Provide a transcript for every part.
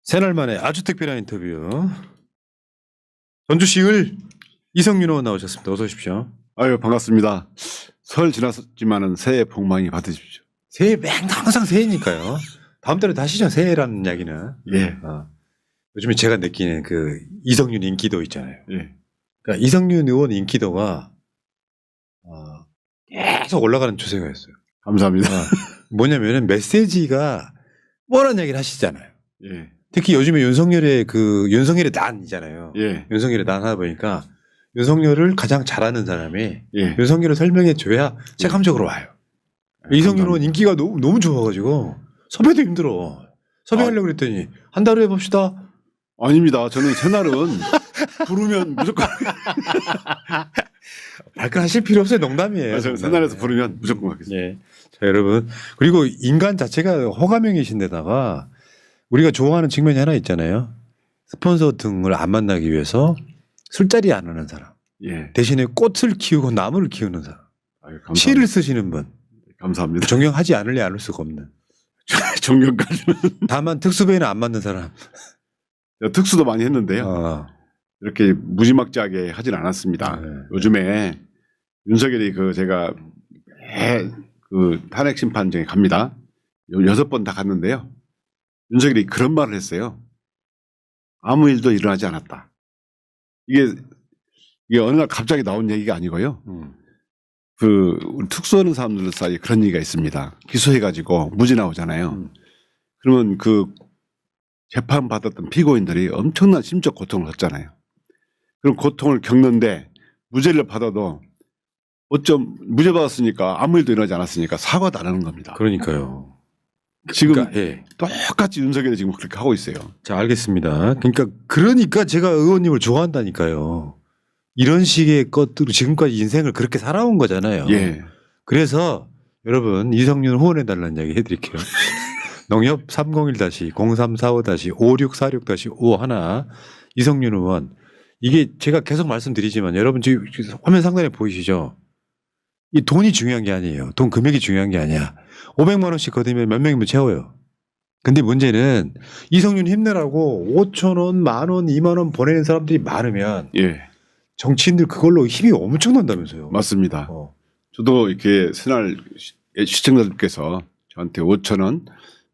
새날 만에 아주 특별한 인터뷰. 전주시을 이성윤 의원 나오셨습니다. 어서 오십시오. 아유 반갑습니다. 설 지났지만은 새해 복 많이 받으십시오. 새해 항상 새해니까요. 다음 달에 다시죠. 새해라는 이야기는. 예. 요즘에 제가 느끼는 그 이성윤 인기도 있잖아요. 예. 그러니까 이성윤 의원 인기도가 계속 올라가는 추세가 있어요. 감사합니다. 뭐냐면은 메시지가 뻔한 얘기를 하시잖아요. 예. 특히 요즘에 윤석열의 난이잖아요. 예. 윤석열의 난 하다 보니까 윤석열을 가장 잘하는 사람이 예. 윤석열을 설명해 줘야 체감적으로 와요. 이성윤 의원 인기가 너무 좋아가지고 섭외도 힘들어. 섭외하려고 그랬더니 한 달 후에 봅시다. 아닙니다. 저는 새날은 부르면 무조건. 발끈하실 필요 없어요. 농담이에요. 저는 새날에서 부르면 무조건 가겠습니다. 예. 자 여러분 그리고 인간 자체가 호감형이신데다가 우리가 좋아하는 측면이 하나 있잖아요. 스폰서 등을 안 만나기 위해서 술자리 안 하는 사람. 예. 대신에 꽃을 키우고 나무를 키우는 사람. 아유, 감사합니다. 시를 쓰시는 분. 감사합니다. 존경하지 않을래 않을 수가 없는. 존경까지는. 다만 특수배는 안 맞는 사람. 특수도 많이 했는데요. 이렇게 무지막지하게 하진 않았습니다. 네. 요즘에 윤석열이 제가 그 탄핵 심판정에 갑니다. 6번 다 갔는데요. 윤석열이 그런 말을 했어요. 아무 일도 일어나지 않았다. 이게 어느 날 갑자기 나온 얘기가 아니고요. 우리 특수하는 사람들 사이에 그런 얘기가 있습니다. 기소해가지고 무죄 나오잖아요. 그러면 그 재판 받았던 피고인들이 엄청난 심적 고통을 받잖아요. 그런 고통을 겪는데 무죄를 받아도 어쩜 무죄 받았으니까 아무 일도 일어나지 않았으니까 사과도 안 하는 겁니다. 그러니까요. 지금 그러니까, 예. 똑같이 윤석열이 지금 그렇게 하고 있어요. 자 알겠습니다. 그러니까 제가 의원님을 좋아한다니까요. 이런 식의 것들로 지금까지 인생을 그렇게 살아온 거잖아요. 예. 그래서 여러분 이성윤 후원해달라는 이야기 해드릴게요. 농협 301-0345-5646-51 이성윤 의원. 이게 제가 계속 말씀드리지만 여러분 지금 화면 상단에 보이시죠? 이 돈이 중요한 게 아니에요. 돈 금액이 중요한 게 아니야. 500만 원씩 거두면 몇 명이면 채워요. 근데 문제는 이성윤 힘내라고 5천 원, 만 원, 2만 원 보내는 사람들이 많으면 예. 정치인들 그걸로 힘이 엄청난다면서요. 맞습니다. 어. 저도 이렇게 새날 시청자들께서 저한테 5천 원,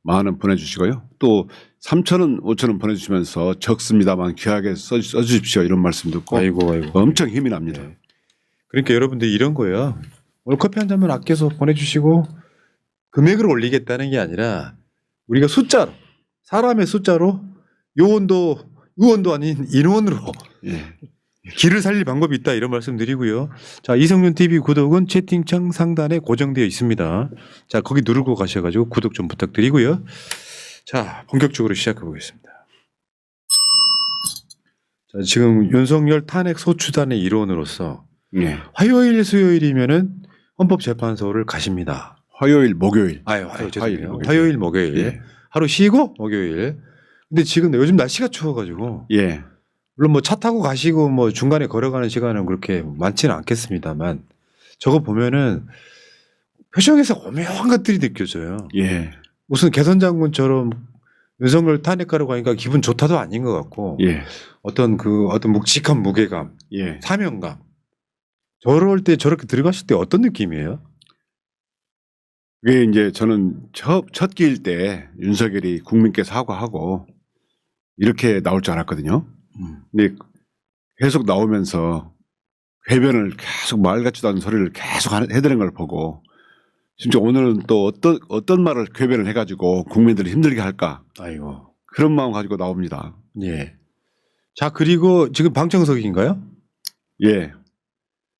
만 원 보내주시고요. 또 3천 원, 5천 원 보내주시면서 적습니다만 귀하게 써주십시오 이런 말씀 듣고 아이고. 엄청 힘이 납니다. 네. 그러니까 여러분들 이런 거예요. 오늘 커피 한 잔만 아껴서 보내주시고 금액을 올리겠다는 게 아니라 우리가 숫자로 사람의 숫자로 의원도 아닌 인원으로 예. 길을 살릴 방법이 있다 이런 말씀 드리고요. 자 이성윤 TV 구독은 채팅창 상단에 고정되어 있습니다. 자 거기 누르고 가셔가지고 구독 좀 부탁드리고요. 자 본격적으로 시작해 보겠습니다. 자 지금 윤석열 탄핵 소추단의 일원으로서 예. 화요일 수요일이면은 헌법재판소를 가십니다. 화요일, 목요일. 죄송해요. 화요일, 목요일. 예. 하루 쉬고 목요일. 근데 지금 요즘 날씨가 추워가지고 예. 물론 뭐 차 타고 가시고 뭐 중간에 걸어가는 시간은 그렇게 많지는 않겠습니다만 저거 보면은 표정에서 오묘한 것들이 느껴져요. 예. 무슨 개선 장군처럼 윤석열 탄핵하려고 하니까 기분 좋다도 아닌 것 같고 예. 어떤 묵직한 무게감, 예. 사명감. 저럴 때 저렇게 들어가실 때 어떤 느낌이에요? 그게 이제 저는 첫 기일 때 윤석열이 국민께 사과하고 이렇게 나올 줄 알았거든요. 근데 계속 나오면서 궤변을 계속 말 같지도 않은 소리를 계속 해드는 걸 보고 진짜 오늘은 또 어떤 말을 궤변을 해가지고 국민들을 힘들게 할까. 아이고. 그런 마음 가지고 나옵니다. 예. 자, 그리고 지금 방청석인가요? 예.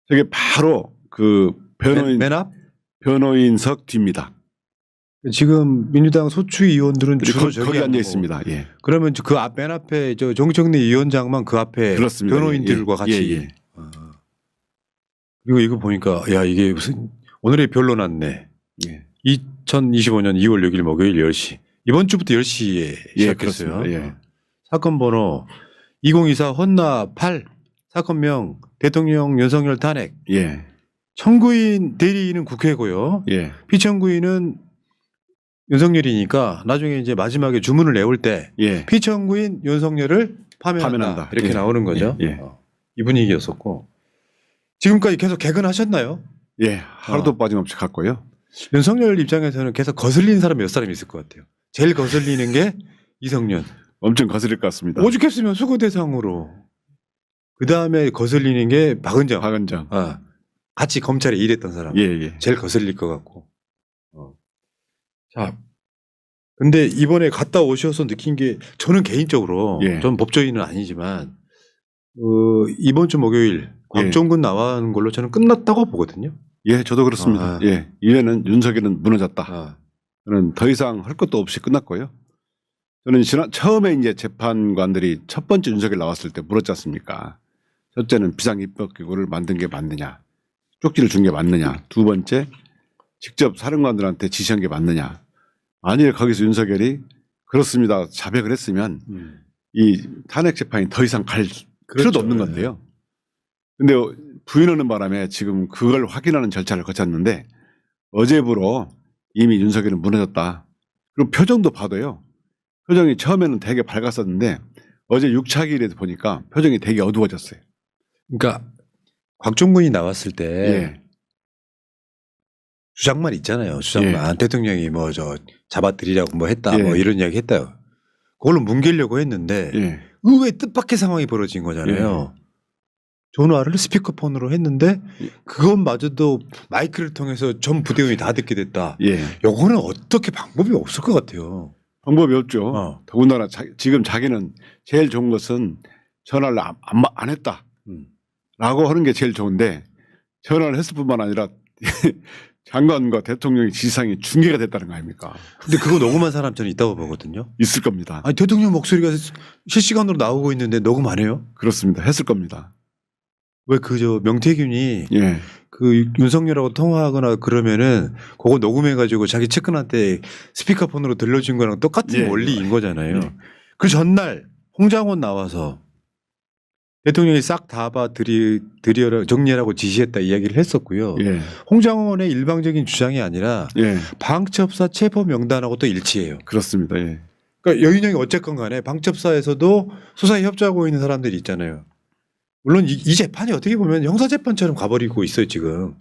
저게 바로 그 맨 앞? 변호인석 뒤입니다. 지금 민주당 소추위원들은 주로 저기 거기 앉아 앉고. 있습니다. 예. 그러면 그 맨 앞에 정청래 위원장만 그 앞에 그렇습니다. 변호인들과 예. 같이. 예. 그리고 이거 보니까 야 이게 무슨 오늘의 변론 났네. 예. 2025년 2월 6일 목요일 10시. 이번 주부터 10시에 시작했어요. 그렇습니다. 예. 사건 번호 2024 헌나 8 사건명 대통령 윤석열 탄핵. 예. 청구인 대리인은 국회고요. 예. 피청구인은 윤석열이니까 나중에 이제 마지막에 주문을 내올 때 예. 피청구인 윤석열을 파면한다. 파면한다. 이렇게 예. 나오는 거죠. 예. 이 분위기였었고 지금까지 계속 개근하셨나요? 예. 하루도 빠짐없이 갔고요. 윤석열 입장에서는 계속 거슬리는 사람이 몇 사람 있을 것 같아요. 제일 거슬리는 게 이성윤. 엄청 거슬릴 것 같습니다. 오죽했으면 수거 대상으로. 그 다음에 거슬리는 게 박은정. 박은정. 같이 검찰에 일했던 사람. 예, 예. 제일 거슬릴 것 같고. 자, 근데 이번에 갔다 오셔서 느낀 게 저는 개인적으로 예. 전 법조인은 아니지만 이번 주 목요일 곽종근 나가는 걸로 저는 끝났다고 보거든요. 예, 저도 그렇습니다. 예. 이제는 윤석열은 무너졌다. 저는 더 이상 할 것도 없이 끝났고요. 저는 처음에 이제 재판관들이 첫 번째 윤석열 나왔을 때 물었지 않습니까? 첫째는 비상입법기구를 만든 게 맞느냐? 쪽지를 준 게 맞느냐? 두 번째, 직접 사령관들한테 지시한 게 맞느냐? 만일 거기서 윤석열이 그렇습니다. 자백을 했으면 이 탄핵 재판이 더 이상 갈 필요도 없는 건데요. 근데 부인하는 바람에 지금 그걸 확인하는 절차를 거쳤는데 어제부로 이미 윤석열은 무너졌다. 그리고 표정도 봐도요. 표정이 처음에는 되게 밝았었는데 어제 6차 기일에도 보니까 표정이 되게 어두워졌어요. 그러니까 곽종근이 나왔을 때 예. 주장만 있잖아요. 주장만. 대통령이 뭐 저 잡아들이라고 뭐 했다. 예. 뭐 이런 이야기 했다. 그걸로 뭉개려고 했는데 예. 의외의 뜻밖의 상황이 벌어진 거잖아요. 전화를 스피커폰으로 했는데 그것마저도 마이크를 통해서 전 부대원이 다 듣게 됐다. 예. 요거는 어떻게 방법이 없을 것 같아요. 방법이 없죠. 더군다나 지금 자기는 제일 좋은 것은 전화를 안 했다. 라고 하는 게 제일 좋은데 전화를 했을 뿐만 아니라 장관과 대통령의 지시상이 중계가 됐다는 거 아닙니까? 근데 그거 녹음한 사람 저는 있다고 보거든요. 있을 겁니다. 아니 대통령 목소리가 실시간으로 나오고 있는데 녹음 안 해요? 그렇습니다. 했을 겁니다. 왜 그 명태균이 예. 그 윤석열하고 통화하거나 그러면은 그거 녹음해가지고 자기 측근한테 스피커폰으로 들려준 거랑 똑같은 원리인 거잖아요. 그 전날 홍장원 나와서 대통령이 싹 다 들여라 정리하라고 지시했다 이야기를 했었고요. 예. 홍장원의 일방적인 주장이 아니라 예. 방첩사 체포 명단하고 또 일치해요. 그렇습니다. 예. 그러니까 여인영이 어쨌건 간에 방첩사에서도 수사에 협조하고 있는 사람들이 있잖아요. 물론 이 재판이 어떻게 보면 형사재판처럼 가버리고 있어요 지금.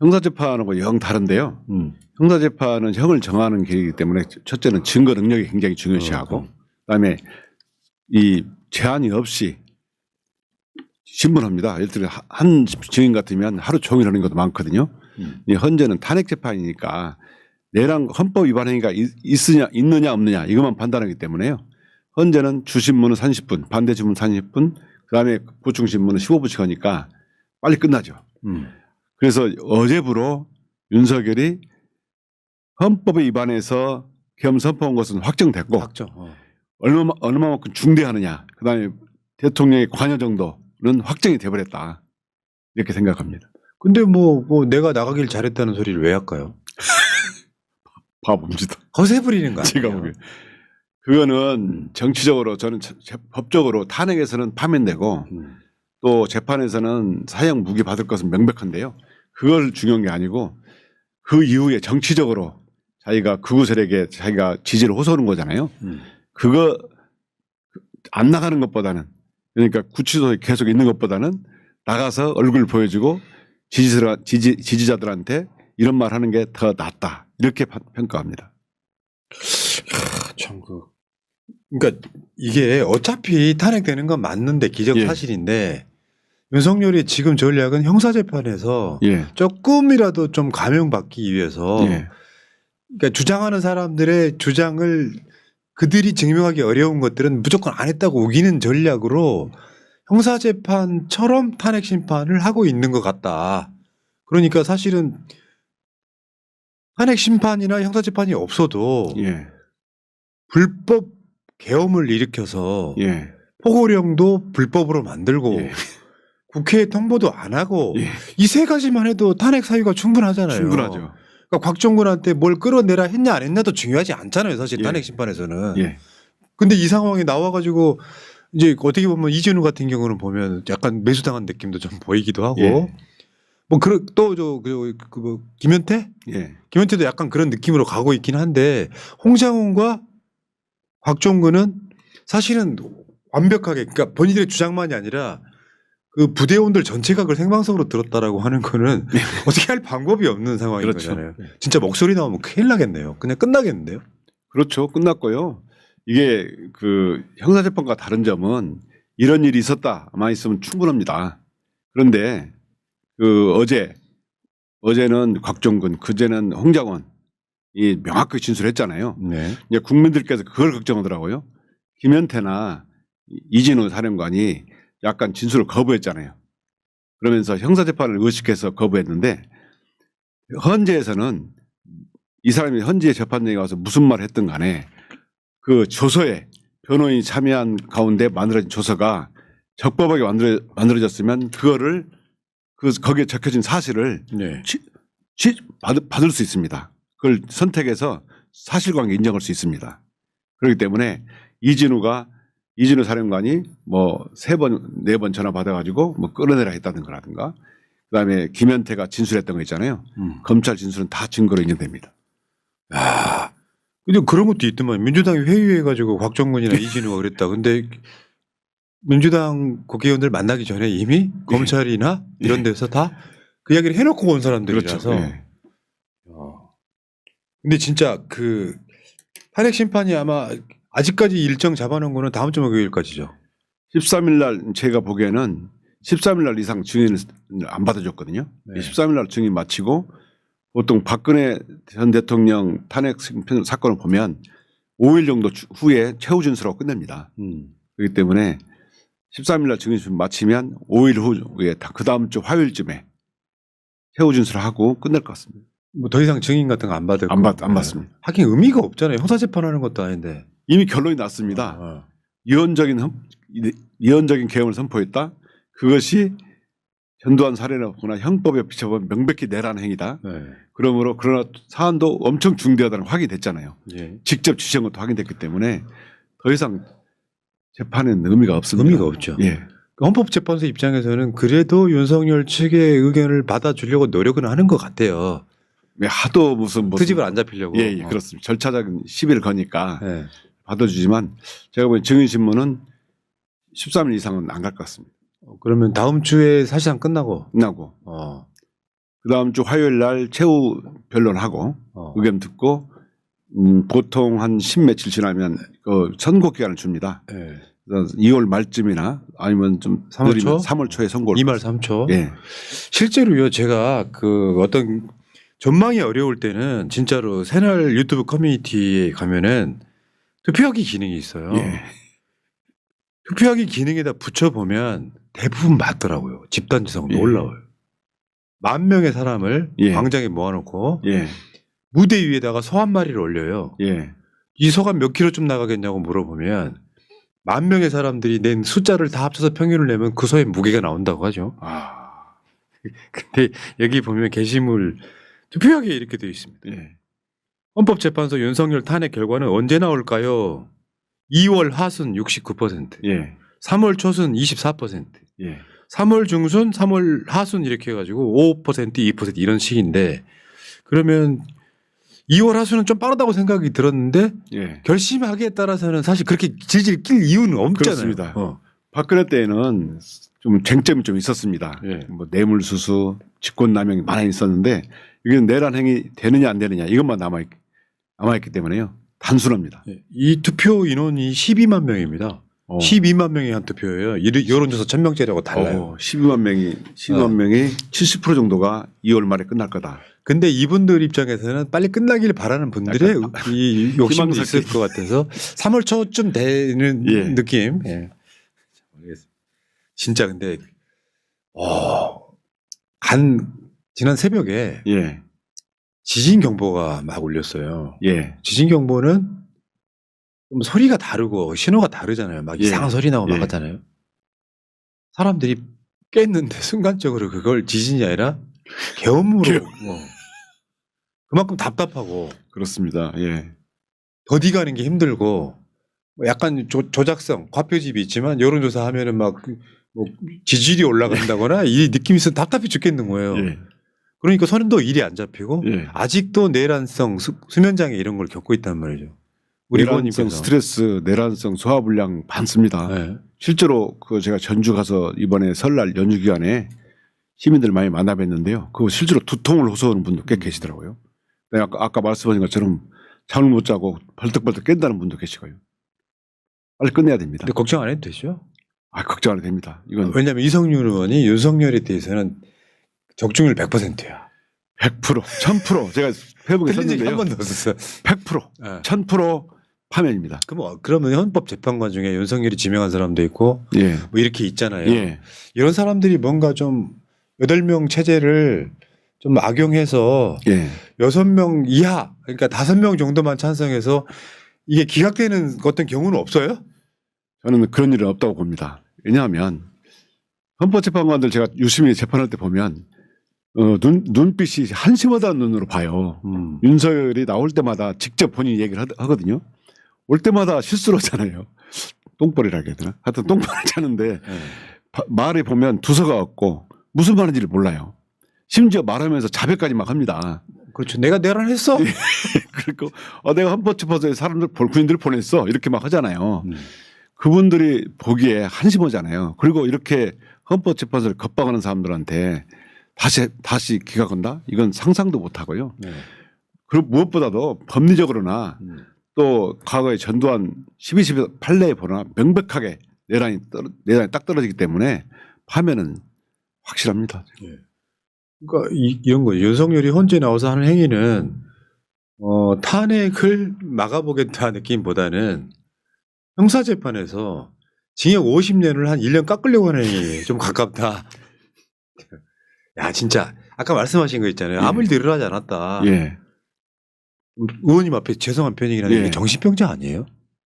형사재판하고 영 다른데요. 형사재판은 형을 정하는 길이기 때문에 첫째는 증거 능력이 굉장히 중요시하고 그다음에 이 제한이 없이 신문합니다. 예를 들어 한 증인 같으면 하루 종일 하는 것도 많거든요. 현재는 탄핵 재판이니까 내랑 헌법 위반 행위가 있느냐 없느냐 이것만 판단하기 때문에요. 현재는 주신문은 30분, 반대 주문 30분, 그다음에 보충 신문은 15분씩 하니까 빨리 끝나죠. 그래서 어제부로 윤석열이 헌법에 위반해서 계엄 선포한 것은 확정됐고 얼마만큼 중대하느냐, 그다음에 대통령의 관여 정도는 확정이 돼버렸다 이렇게 생각합니다. 근데 뭐 내가 나가길 잘했다는 소리를 왜 할까요? 바보입니다. 허세 부리는 거 아니에요? 제가 보기에 그거는 정치적으로 저는 법적으로 탄핵에서는 파면되고 또 재판에서는 사형 무기 받을 것은 명백한데요. 그걸 중요한 게 아니고 그 이후에 정치적으로 자기가 극우 세력에 자기가 지지를 호소하는 거잖아요. 그거 안 나가는 것보다는 그러니까 구치소에 계속 있는 것보다는 나가서 얼굴 보여주고 지지자들한테 이런 말 하는 게 더 낫다 이렇게 평가합니다. 참 그러니까 이게 어차피 탄핵되는 건 맞는데 기정사실인데 윤석열이 지금 전략은 형사재판에서 조금이라도 좀 감형받기 위해서 그러니까 주장하는 사람들의 주장을 그들이 증명하기 어려운 것들은 무조건 안 했다고 우기는 전략으로 형사재판처럼 탄핵 심판을 하고 있는 것 같다. 그러니까 사실은 탄핵 심판이나 형사재판이 없어도 불법 계엄을 일으켜서 포고령도 불법으로 만들고 국회에 통보도 안 하고 이 세 가지만 해도 탄핵 사유가 충분하잖아요. 충분하죠. 그러니까 곽종근한테 뭘 끌어내라 했냐 안 했냐도 중요하지 않잖아요. 사실 탄핵 심판에서는. 근데 이 상황에 나와가지고 이제 어떻게 보면 이진우 같은 경우는 보면 약간 매수당한 느낌도 좀 보이기도 하고 뭐 또뭐 김현태? 예. 김현태도 약간 그런 느낌으로 가고 있긴 한데 홍장훈과 곽종근은 사실은 완벽하게 그러니까 본인들의 주장만이 아니라 그 부대원들 전체가 그걸 생방송으로 들었다라고 하는 거는 어떻게 할 방법이 없는 상황인 그렇죠. 거잖아요. 진짜 목소리 나오면 큰일 나겠네요. 그냥 끝나겠는데요. 그렇죠. 끝났고요. 이게 그 형사재판과 다른 점은 이런 일이 있었다만 있으면 충분합니다. 그런데 그 어제는 곽종근, 그제는 홍장원 이 명확하게 진술했잖아요. 네. 이제 국민들께서 그걸 걱정하더라고요. 김현태나 이진우 사령관이 약간 진술을 거부했잖아요. 그러면서 형사재판을 의식해서 거부했는데 헌재에서는 이 사람이 헌재 재판장에 와서 무슨 말을 했든 간에 그 조서에 변호인이 참여한 가운데 만들어진 조서가 적법하게 만들어졌으면 그거를 거기에 적혀진 사실을 네. 받을 수 있습니다. 그걸 선택해서 사실관계 인정할 수 있습니다. 그렇기 때문에 이진우 사령관이 뭐 3번, 4번 전화 받아가지고 뭐 끌어내라 했다는 거라든가 그다음에 김현태가 진술했던 거 있잖아요. 검찰 진술은 다 증거로 인정됩니다. 아, 근데 그런 것도 있더만 민주당이 회의해가지고 곽종근이나 이진우가 그랬다. 근데 민주당 국회의원들 만나기 전에 이미 검찰이나 이런 데서 다 그 이야기를 해놓고 온 사람들이라서. 그렇죠. 네. 근데 진짜 그 탄핵 심판이 아마 아직까지 일정 잡아놓은 거는 다음 주 목요일까지죠. 13일 날 제가 보기에는 13일 날 이상 증인을 안 받아줬거든요. 네. 13일 날 증인 마치고 보통 박근혜 전 대통령 탄핵 심판 사건을 보면 5일 정도 후에 최후 진술하고 끝냅니다. 그렇기 때문에 13일 날 증인 마치면 5일 후에 그 다음 주 화요일쯤에 최후 진술하고 끝날 것 같습니다. 뭐 더 이상 증인 같은 거 안 받을 안 거. 받습니다. 하긴 의미가 없잖아요. 형사재판하는 것도 아닌데. 이미 결론이 났습니다. 이원적인 계엄을 선포했다. 그것이 전두환 살해나 형법에 비춰보면 명백히 내란 행위다. 네. 그러므로 그러나 사안도 엄청 중대하다는 확인됐잖아요. 예. 직접 지시한 것도 확인됐기 때문에 더 이상 재판에는 의미가 없습니다. 의미가 없죠. 예. 헌법재판소 입장에서는 그래도 윤석열 측의 의견을 받아주려고 노력은 하는 것 같아요. 왜 하도 무슨 트집을 안 잡히려고. 예, 그렇습니다. 절차적인 시비를 거니까 네. 받아주지만 제가 보기엔 증인신문은 13일 이상은 안 갈 것 같습니다. 그러면 다음 주에 사실상 끝나고. 그 다음 주 화요일 날 최후 변론하고 의견 듣고 보통 한 10며칠 지나면 그 선고 기간을 줍니다. 네. 그래서 2월 말쯤이나 아니면 좀 3월 초? 3월 초에 선고를 2말 3초. 예. 실제로요, 제가 그 어떤 전망이 어려울 때는 진짜로 새날 유튜브 커뮤니티에 가면은 투표하기 기능이 있어요. 예. 투표하기 기능에다 붙여보면 대부분 맞더라고요. 집단지성도 예. 올라와요. 10,000명의 사람을 예. 광장에 모아놓고 예. 무대 위에다가 소 한 마리를 올려요. 예. 이 소가 몇 킬로쯤 나가겠냐고 물어보면 10,000명의 사람들이 낸 숫자를 다 합쳐서 평균을 내면 그 소의 무게가 나온다고 하죠. 근데 여기 보면 게시물 투표하기에 이렇게 되어 있습니다. 예. 헌법재판소 윤석열 탄핵 결과는 언제 나올까요? 2월 하순 69%, 예. 3월 초순 24%, 예. 3월 중순, 3월 하순 이렇게 해가지고 5%, 2% 이런 식인데 그러면 2월 하순은 좀 빠르다고 생각이 들었는데 예. 결심하기에 따라서는 사실 그렇게 질질 낄 이유는 없잖아요. 그렇습니다. 박근혜 때는 좀 쟁점이 좀 있었습니다. 예. 뭐 뇌물수수, 직권남용이 많이 있었는데 이게 내란 행위 되느냐 안 되느냐 이것만 남아있기 때문에요. 단순합니다. 이 투표 인원이 12만 명입니다. 12만 명이 한 투표예요. 여론조사 1,000명짜리하고 달라요. 12만 명이 70% 정도가 2월 말에 끝날 거다. 근데 이분들 입장에서는 빨리 끝나길 바라는 분들의 이 욕심도 있을 것 같아서 3월 초쯤 되는 예. 느낌. 예. 진짜 근데 지난 새벽에 예. 지진 경보가 막 울렸어요. 예. 지진 경보는 좀 소리가 다르고 신호가 다르잖아요. 막 예. 이상한 소리 나고 막 예. 하잖아요. 사람들이 깼는데 순간적으로 그걸 지진이 아니라 계엄으로 그만큼 답답하고 그렇습니다. 예. 더디 가는 게 힘들고 뭐 약간 조작성 과표집이 있지만 여론조사 하면은 막 뭐 지지율이 올라간다거나 이 느낌이 있어 답답해 죽겠는 거예요. 예. 그러니까 손도 일이 안 잡히고 예. 아직도 내란성 수면장애 이런 걸 겪고 있단 말이죠. 우리 내란성 의원님께서. 스트레스, 내란성 소화불량 많습니다. 네. 실제로 그 제가 전주 가서 이번에 설날 연휴 기간에 시민들 많이 만나뵀는데요. 그 실제로 두통을 호소하는 분도 꽤 계시더라고요. 내가 아까 말씀하신 것처럼 잠을 못 자고 벌떡벌떡 깬다는 분도 계시고요. 빨리 끝내야 됩니다. 근데 걱정 안 해도 되죠. 걱정 안 해도 됩니다. 이건 왜냐하면 이성윤 의원이 윤석열에 대해서는 적중률 100%야. 100%, 1000% 제가 회복에 틀린 적이 한 썼는데요. 번도 없었어요. 100%, 네. 1000% 파면입니다. 그러면 헌법재판관 중에 윤석열이 지명한 사람도 있고 예. 뭐 이렇게 있잖아요. 예. 이런 사람들이 뭔가 좀 8명 체제를 좀 악용해서 예. 6명 이하 그러니까 5명 정도만 찬성해서 이게 기각되는 어떤 경우는 없어요? 저는 그런 일은 없다고 봅니다. 왜냐하면 헌법재판관들 제가 유심히 재판할 때 보면 눈빛이 한심하다는 눈으로 봐요. 윤석열이 나올 때마다 직접 본인이 얘기를 하거든요. 올 때마다 실수를 하잖아요. 똥벌이라고 해야 되나? 하여튼 똥벌을 차는데 말에 보면 두서가 없고 무슨 말인지를 몰라요. 심지어 말하면서 자백까지 막 합니다. 그렇죠. 내가 내란했어. 그리고 내가 헌법재판소에 사람들 군인들을 보냈어 이렇게 막 하잖아요. 그분들이 보기에 한심하잖아요. 그리고 이렇게 헌법재판소를 겁박하는 사람들한테 다시 기각한다? 이건 상상도 못 하고요. 네. 그리고 무엇보다도 법리적으로나 또 과거에 전두환 12.12 판례에 보나 명백하게 내란이 딱 떨어지기 때문에 파면은 확실합니다. 예. 그러니까 이런 거죠. 윤석열이 헌재 나와서 하는 행위는 탄핵을 막아보겠다 느낌보다는 형사재판에서 징역 50년을 한 1년 깎으려고 하는 행위에 좀 가깝다. 야 진짜 아까 말씀하신 거 있잖아요. 아무 일도 일어나지 않았다. 예. 의원님 앞에 죄송한 표현이긴 한데 예. 이게 정신병자 아니에요?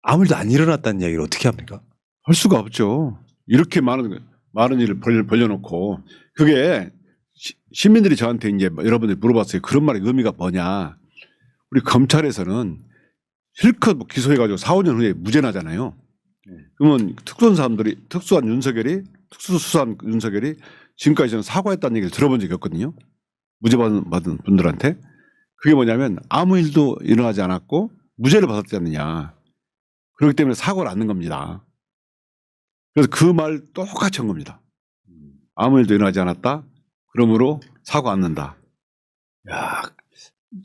아무 일도 안 일어났다는 이야기를 어떻게 합니까? 할 수가 없죠. 이렇게 많은 일을 벌려놓고 그게 시민들이 저한테 이제 여러분들이 물어봤어요. 그런 말의 의미가 뭐냐. 우리 검찰에서는 실컷 뭐 기소해가지고 4, 5년 후에 무죄나잖아요. 그러면 특수한 윤석열이 특수수사한 윤석열이 지금까지 저는 사과했다는 얘기를 들어본 적이 없거든요. 무죄 받은 분들한테. 그게 뭐냐면 아무 일도 일어나지 않았고 무죄를 받았지 않느냐. 그렇기 때문에 사과를 않는 겁니다. 그래서 그 말 똑같이 한 겁니다. 아무 일도 일어나지 않았다. 그러므로 사과 않는다. 야,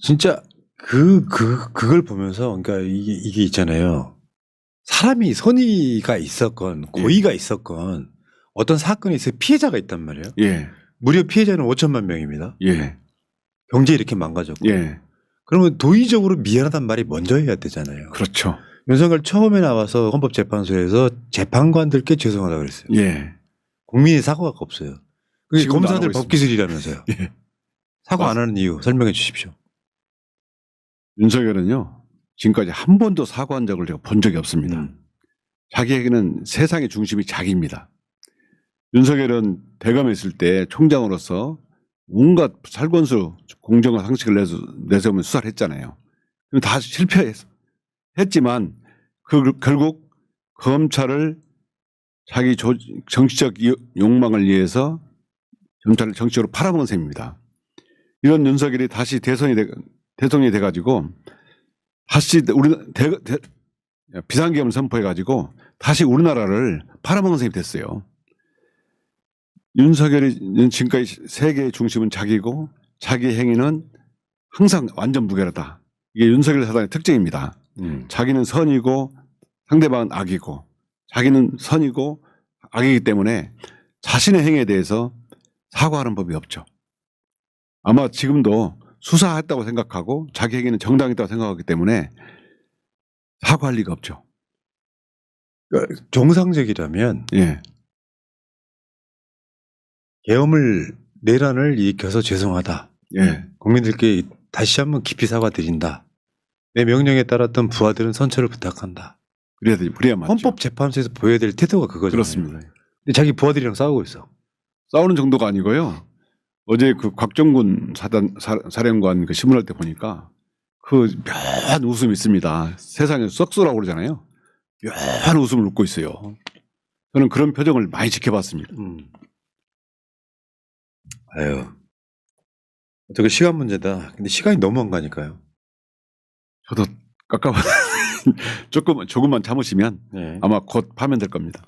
진짜 그걸 보면서 그러니까 이게 있잖아요. 사람이 선의가 있었건 고의가 있었건 어떤 사건에 있어 피해자가 있단 말이에요. 예. 무려 피해자는 5천만 명입니다. 예. 경제 이렇게 망가졌고. 예. 그러면 도의적으로 미안하단 말이 먼저 해야 되잖아요. 그렇죠. 윤석열 처음에 나와서 헌법재판소에서 재판관들께 죄송하다고 그랬어요. 예. 국민의 사과가 없어요. 그게 지금도 안 검사들 하고 법기술이라면서요. 예. 사과 안 하는 이유 설명해 주십시오. 윤석열은요. 지금까지 한 번도 사과한 적을 제가 본 적이 없습니다. 자기에게는 세상의 중심이 자기입니다. 윤석열은 대검에 있을 때 총장으로서 온갖 살권수 공정한 상식을 내세우면 수사를 했잖아요. 그럼 다 실패했지만 결국 검찰을 자기 정치적 욕망을 위해서 검찰을 정치적으로 팔아먹은 셈입니다. 이런 윤석열이 다시 대통령이 돼가지고 다시 비상계엄을 선포해가지고 다시 우리나라를 팔아먹은 셈이 됐어요. 윤석열이 지금까지 세계의 중심은 자기고 자기 행위는 항상 완전 무결하다. 이게 윤석열 사단의 특징입니다. 자기는 선이고 상대방은 악이고 자기는 선이고 악이기 때문에 자신의 행위에 대해서 사과하는 법이 없죠. 아마 지금도 수사했다고 생각하고 자기 행위는 정당했다고 생각하기 때문에 사과할 리가 없죠. 그러니까 정상적이라면 예. 내란을 일으켜서 죄송하다. 예. 국민들께 다시 한번 깊이 사과드린다. 내 명령에 따랐던 부하들은 선처를 부탁한다. 그래야 맞죠. 헌법재판소에서 보여야 될 태도가 그거잖아요. 그렇습니다. 근데 자기 부하들이랑 싸우고 있어. 싸우는 정도가 아니고요. 어제 그 곽정군 사령관 그 신문할 때 보니까 그 묘한 웃음이 있습니다. 세상에 썩소라고 그러잖아요. 묘한 웃음을 웃고 있어요. 저는 그런 표정을 많이 지켜봤습니다. 아유. 어떻게 시간 문제다. 근데 시간이 너무 안 가니까요. 저도 깜깜한 조금만 참으시면 네. 아마 곧 파면될 겁니다.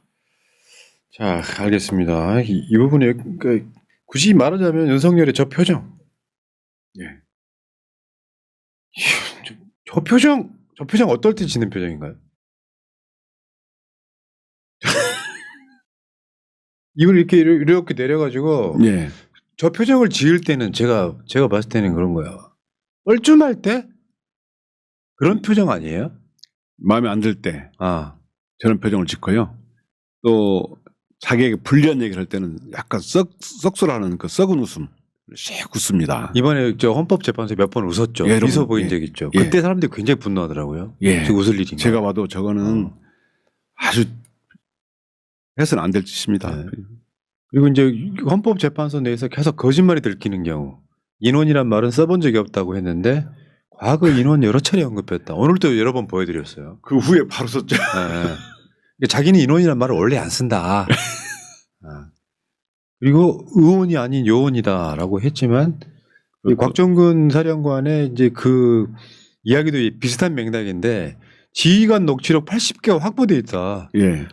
자, 알겠습니다. 이 부분에 굳이 말하자면 윤석열의 저 표정. 예. 저 표정 어떨 때 짓는 표정인가요? 입을 이렇게 내려가지고 예. 저 표정을 지을 때는 제가 봤을 때는 그런 거야. 뻘쭘할 때 그런 표정 아니에요? 마음에 안 들 때 아, 저런 표정을 짓고요. 또 자기에게 불리한 얘기를 할 때는 약간 썩소라는 그 썩은 웃음 씩 웃습니다. 이번에 저 헌법재판소에 몇 번 웃었죠. 예, 여러분, 미소 보인 예. 적 있죠. 예. 그때 사람들이 굉장히 분노하더라고요. 예. 지금 웃을 일인가. 제가 봐도 저거는 아주 해서는 안 될 짓입니다. 네. 그리고 이제 헌법재판소 내에서 계속 거짓말이 들키는 경우, 인원이란 말은 써본 적이 없다고 했는데 과거 인원 여러 차례 언급했다. 오늘도 여러 번 보여드렸어요. 그 후에 바로 썼죠. 네. 자기는 인원이란 말을 원래 안 쓴다. 그리고 의원이 아닌 요원이다라고 했지만 이 곽정근 사령관의 이제 그 이야기도 비슷한 맥락인데 지휘관 녹취록 80개가 확보돼 있다. 예.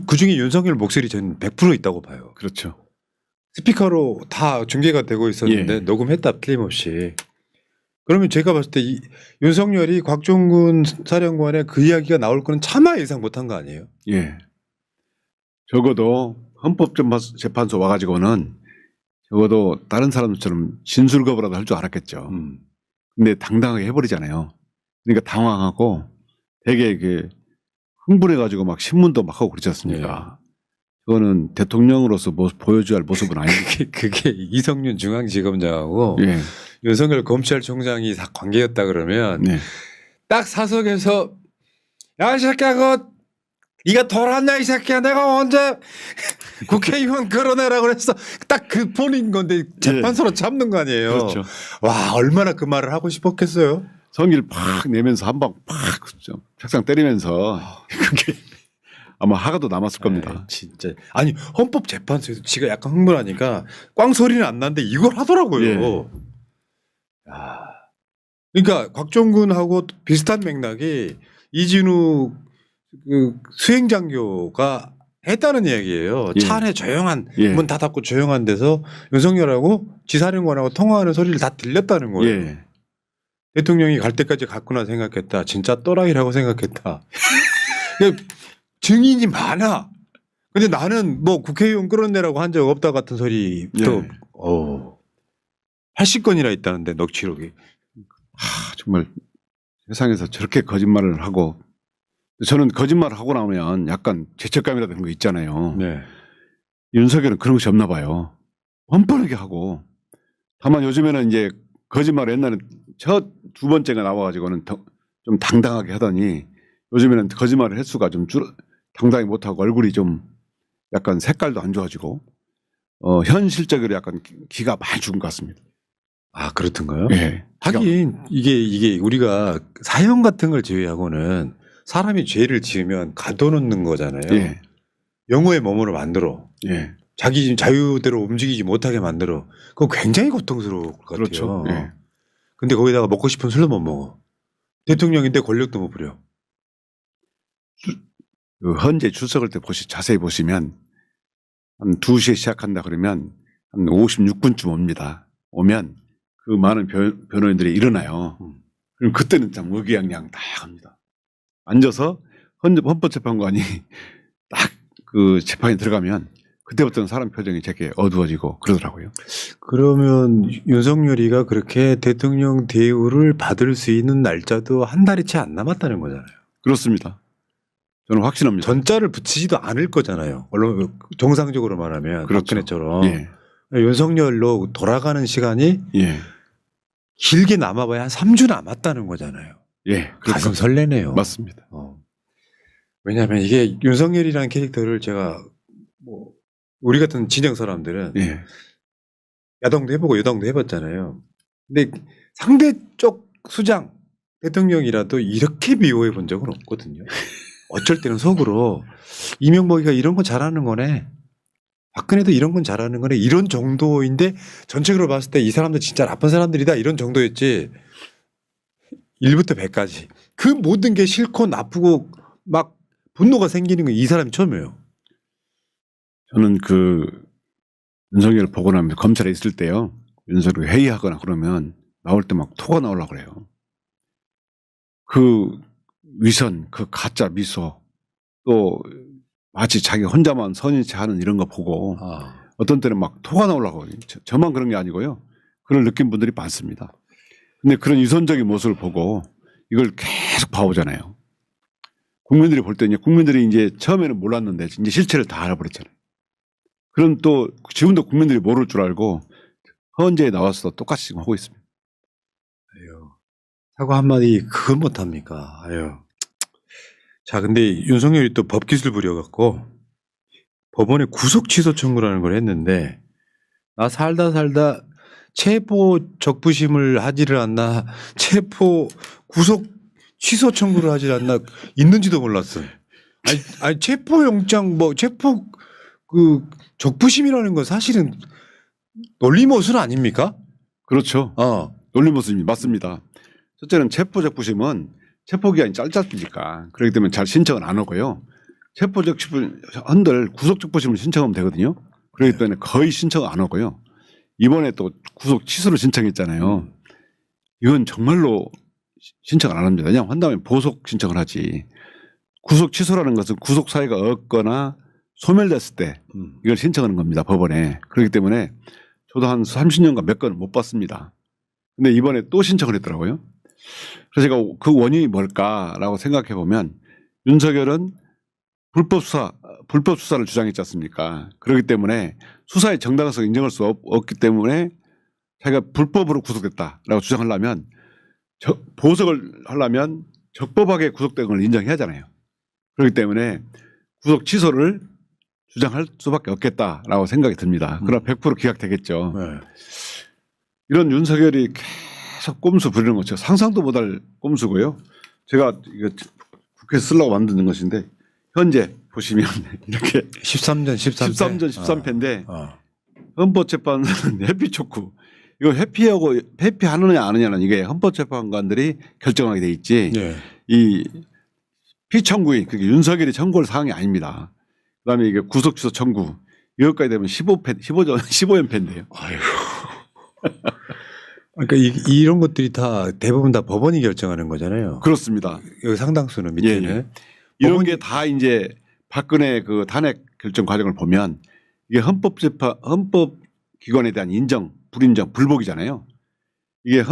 그 중에 윤석열 목소리 저는 100% 있다고 봐요. 그렇죠. 스피커로 다 중계가 되고 있었는데 예. 녹음했다 틀림없이. 그러면 제가 봤을 때 윤석열이 곽종근 사령관의 그 이야기가 나올 거는 차마 예상 못한 거 아니에요? 예. 적어도 헌법재판소 와가지고는 적어도 다른 사람들처럼 진술거부라도 할 줄 알았겠죠. 근데 당당하게 해버리잖아요. 그러니까 당황하고 되게 흥분해가지고 막 신문도 막 하고 그러지 않습니까? 그거는 대통령으로서 보여줘야 할 모습은 아닙니다. 그게 이성윤 중앙지검장하고 예. 윤석열 검찰총장이 다 관계였다 그러면 네. 딱 사석에서 야, 이 새끼야, 네가 돌았냐, 이 새끼야. 내가 언제 국회의원 끌어내라고 그랬어. 딱 그 폰인 건데 재판소로 잡는 거 아니에요. 그렇죠. 와, 얼마나 그 말을 하고 싶었겠어요. 성의를 팍 내면서 한 방 팍 책상 때리면서 그게 아마 화가도 남았을 겁니다. 에이, 진짜. 아니, 헌법재판소에서 지가 약간 흥분하니까 꽝 소리는 안 나는데 이걸 하더라고요. 예. 야. 그러니까 곽종근하고 비슷한 맥락이 이진우 그 수행장교가 했다는 이야기예요. 예. 차 안에 조용한 예. 문 다 닫고 조용한 데서 윤석열하고 지사령관하고 통화하는 소리를 다 들렸다는 거예요. 예. 대통령이 갈 때까지 갔구나 생각했다. 진짜 또라이라고 생각했다. 증인이 많아. 근데 나는 뭐 국회의원 끌어내라고 한 적 없다 같은 소리 또 예. 80건이나 있다는데 녹취록이. 정말 세상에서 저렇게 거짓말을 하고 저는 거짓말을 하고 나오면 약간 죄책감이라는 거 있잖아요. 네. 윤석열은 그런 것이 없나 봐요. 뻔뻔하게 하고 다만 요즘에는 이제 거짓말을 옛날에 첫 두 번째가 나와가지고는 좀 당당하게 하더니 요즘에는 거짓말을 횟수가 좀 당당히 못하고 얼굴이 좀 약간 색깔도 안 좋아지고 현실적으로 약간 기가 많이 죽은 것 같습니다. 아, 그렇던가요? 예. 하긴 이게 우리가 사형 같은 걸 제외하고는 사람이 죄를 지으면 가둬놓는 거잖아요. 예. 영호의 몸으로 만들어. 예. 자기 자유대로 움직이지 못하게 만들어. 그거 굉장히 고통스러울 것 같아요. 그렇죠. 예. 근데 거기다가 먹고 싶은 술도 못 먹어. 대통령인데 권력도 못 부려. 그 헌재 출석할 때 자세히 보시면 한 2시에 시작한다 그러면 한 56분쯤 옵니다. 오면 그 많은 변호인들이 일어나요. 그럼 그때는 참 의기양양 다 합니다. 앉아서 헌법재판관이 딱 그 재판에 들어가면 그때부터는 사람 표정이 되게 어두워지고 그러더라고요. 그러면 윤석열이가 그렇게 대통령 대우를 받을 수 있는 날짜도 한 달이 채 안 남았다는 거잖아요. 그렇습니다. 저는 확신합니다. 전자를 붙이지도 않을 거잖아요. 물론 정상적으로 말하면 그렇죠. 박근혜처럼 예. 윤석열로 돌아가는 시간이 예. 길게 남아봐야 한 3주 남았다는 거잖아요. 예. 가슴 설레네요. 맞습니다. 왜냐하면 이게 윤석열이라는 캐릭터를 제가 뭐 우리 같은 진영 사람들은 예. 야당도 해보고 여당도 해봤잖아요. 근데 상대 쪽 수장 대통령이라도 이렇게 미워해 본 적은 없거든요. 어쩔 때는 속으로 이명박이가 이런 거 잘하는 거네. 박근혜도 이런 건 잘하는 거네. 이런 정도인데 전체적으로 봤을 때 이 사람들 진짜 나쁜 사람들이다. 이런 정도였지. 1부터 100까지. 그 모든 게 싫고 나쁘고 막 분노가 생기는 건 이 사람이 처음이에요. 저는 그 윤석열 보고 나면 검찰에 있을 때요. 윤석열 회의하거나 그러면 나올 때 막 토가 나오려고 그래요. 그 위선, 그 가짜 미소, 또 마치 자기 혼자만 선인 체 하는 이런 거 보고 어떤 때는 막 토가 나오려고 해요. 저만 그런 게 아니고요. 그걸 느낀 분들이 많습니다. 근데 그런 위선적인 모습을 보고 이걸 계속 봐오잖아요. 국민들이 볼 때 국민들이 이제 처음에는 몰랐는데 이제 실체를 다 알아버렸잖아요. 그럼 또 지금도 국민들이 모를 줄 알고 헌재에 나와서 똑같이 지금 하고 있습니다. 아유, 사과 한마디 그걸 못합니까? 아유. 자, 근데 윤석열이 또 법기술 부려갖고 법원에 구속 취소 청구라는 걸 했는데 나 살다 체포 적부심을 하지를 않나 체포 구속 취소 청구를 하질 않나 있는지도 몰랐어. 아니 체포영장 뭐 체포 그 적부심이라는 건 사실은 논리모순 아닙니까? 그렇죠. 논리모순이 맞습니다. 첫째는 체포적부심은 체포기간이 짧으니까 그렇기 때문에 잘 신청을 안 하고요. 체포적부심 한들 구속적부심을 신청하면 되거든요. 그렇기 때문에 거의 신청을 안 하고요. 이번에 또 구속 취소를 신청했잖아요. 이건 정말로 신청을 안 합니다. 그냥 한다음에 보석 신청을 하지. 구속 취소라는 것은 구속 사유가 없거나 소멸됐을 때 이걸 신청하는 겁니다. 법원에. 그렇기 때문에 저도 한 30년간 몇 건을 못 받습니다. 근데 이번에 또 신청을 했더라고요. 그래서 제가 그 원인이 뭘까라고 생각해 보면 윤석열은 불법 수사를 주장했지 않습니까? 그렇기 때문에 수사의 정당성을 인정할 수 없기 때문에 자기가 불법으로 구속됐다라고 주장하려면 보석을 하려면 적법하게 구속된 걸 인정해야 하잖아요. 그렇기 때문에 구속 취소를 주장할 수밖에 없겠다라고 생각이 듭니다. 그러나 100% 기각되겠죠. 네. 이런 윤석열이 계속 꼼수 부리는 거 제가 상상도 못할 꼼수고요. 제가 이거 국회에서 쓰려고 만드는 것인데 현재 보시면 이렇게 13전 13전 13패인데 헌법재판소는 회피촉구 이거 회피하느냐 안 하느냐는 이게 헌법재판관들이 결정하게 돼 있지 네. 이 피청구인 그게 윤석열이 청구할 사항이 아닙니다. 그다음에 이게 구속취소 청구 이것까지 되면 15연패인데요. 아이고. 그러니까 이런 것들이 다 대부분 다 법원이 결정하는 거잖아요. 그렇습니다. 여기 상당수는 밑에는 예. 이런 게 다 이제 박근혜 그 탄핵 결정 과정을 보면 이게 헌법기관에 대한 인정, 불인정, 불복이잖아요. 이게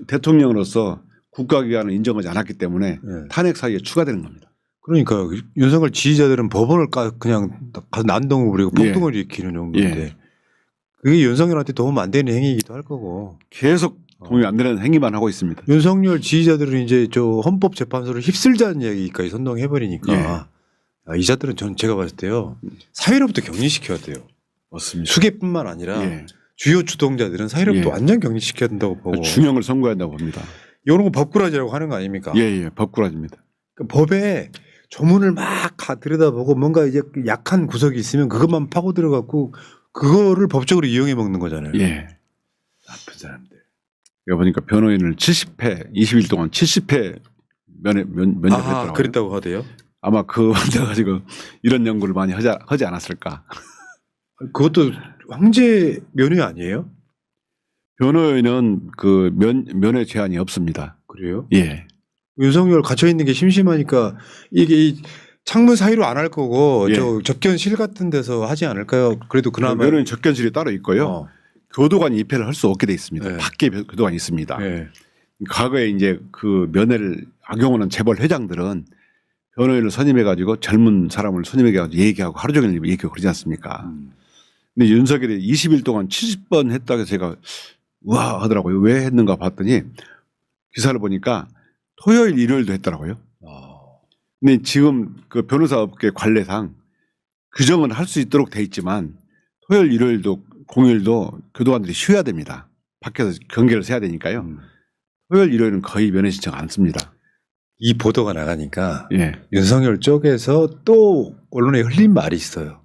대통령으로서 국가기관을 인정하지 않았기 때문에 네. 탄핵 사유에 추가되는 겁니다. 그러니까 윤석열 지지자들은 법원을 그냥 가서 난동을 부리고 예. 폭동을 일으키는 정도인데 예. 그게 윤석열한테 도움 안 되는 행위이기도 할 거고 계속 도움이 안 되는 행위만 하고 있습니다. 윤석열 지지자들은 이제 저 헌법재판소를 휩쓸자는 이야기까지 선동해버리니까 이 자들은 제가 봤을 때요 사회로부터 격리시켜야 돼요. 맞습니다. 수계뿐만 아니라 예. 주요 주동자들은 사회로부터 예. 완전 격리시켜야 된다고 보고 중형을 선고해야 한다고 봅니다. 이런 거 법꾸라지라고 하는 거 아닙니까? 예. 법꾸라지입니다. 그러니까 법에 조문을 막 들여다보고 뭔가 이제 약한 구석이 있으면 그것만 파고 들어갖고 그거를 법적으로 이용해 먹는 거잖아요. 예. 나쁜 사람들. 여기 보니까 변호인을 70회, 20일 동안 70회 면접했더라고요. 그랬다고 하대요? 아마 그 환자 가지고 이런 연구를 많이 하지 않았을까. 그것도 황제 면회 아니에요? 변호인은 그 면회 제한이 없습니다. 그래요? 예. 윤석열 갇혀 있는 게 심심하니까 이게 창문 사이로 안 할 거고 예. 저 접견실 같은 데서 하지 않을까요? 그래도 그나마 면호인 접견실이 따로 있고요. 교도관 입회를 할 수 없게 돼 있습니다. 네. 밖에 교도관이 있습니다. 네. 과거에 이제 그 면회를 악용하는 재벌 회장들은 변호인을 선임해 가지고 젊은 사람을 선임해 가지고 얘기하고 하루 종일 얘기하고 그러지 않습니까? 근데 윤석열이 20일 동안 70번 했다고 제가 우와 하더라고요. 왜 했는가 봤더니 기사를 보니까 토요일 일요일도 했더라고요. 근데 지금 그 변호사업계 관례상 규정은 할 수 있도록 돼 있지만 토요일 일요일도 공휴일도 교도관들이 쉬어야 됩니다. 밖에서 경계를 세야 되니까요. 토요일 일요일은 거의 면회 신청 안 씁니다. 이 보도가 나가니까 예. 윤석열 쪽에서 또 언론에 흘린 말이 있어요.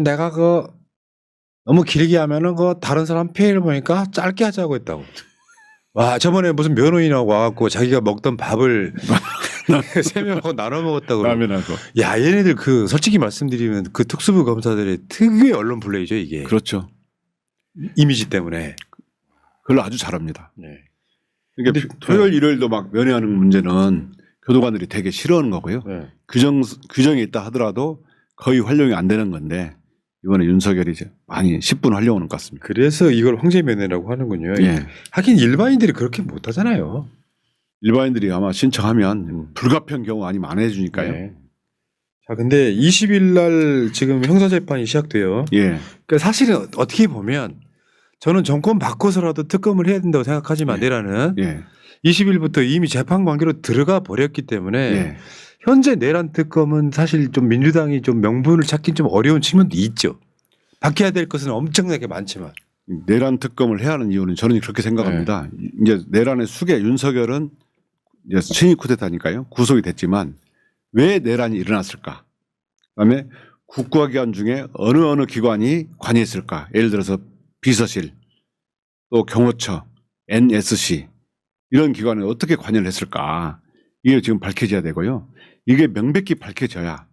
내가 너무 길게 하면은 다른 사람 피해를 보니까 짧게 하자고 했다고. 와, 저번에 무슨 변호인하고 와갖고 자기가 먹던 밥을 3명하고 나눠 먹었다고. 라면하고. 야, 얘네들 솔직히 말씀드리면 특수부 검사들의 특유의 언론 플레이죠, 이게. 그렇죠. 이미지 때문에. 그걸 아주 잘합니다. 네. 그러니까 토요일, 일요일도 막 면회하는 문제는 교도관들이 되게 싫어하는 거고요. 네. 규정이 있다 하더라도 거의 활용이 안 되는 건데 이번에 윤석열이 이제 많이 10분 활용하는 것 같습니다. 그래서 이걸 황제면회라고 하는군요. 예. 하긴 일반인들이 그렇게 못하잖아요. 일반인들이 아마 신청하면 불가피한 경우 아니면 안 해주니까요. 네. 자, 근데 20일 날 지금 형사재판이 시작돼요. 예. 그러니까 사실은 어떻게 보면 저는 정권 바꿔서라도 특검을 해야 된다고 생각하지만 내라는 예. 20일부터 이미 재판 관계로 들어가 버렸기 때문에 예. 현재 내란 특검은 사실 좀 민주당이 좀 명분을 찾긴 좀 어려운 측면도 있죠. 바뀌어야 될 것은 엄청나게 많지만. 내란 특검을 해야 하는 이유는 저는 그렇게 생각합니다. 이제 내란의 숙의 윤석열은 이제 친위 쿠데타니까요. 구속이 됐지만 왜 내란이 일어났을까? 그다음에 국가기관 중에 어느 기관이 관여했을까? 예를 들어서 비서실, 또 경호처, NSC 이런 기관에 어떻게 관여를 했을까? 이게 지금 밝혀져야 되고요. 이게 명백히 밝혀져야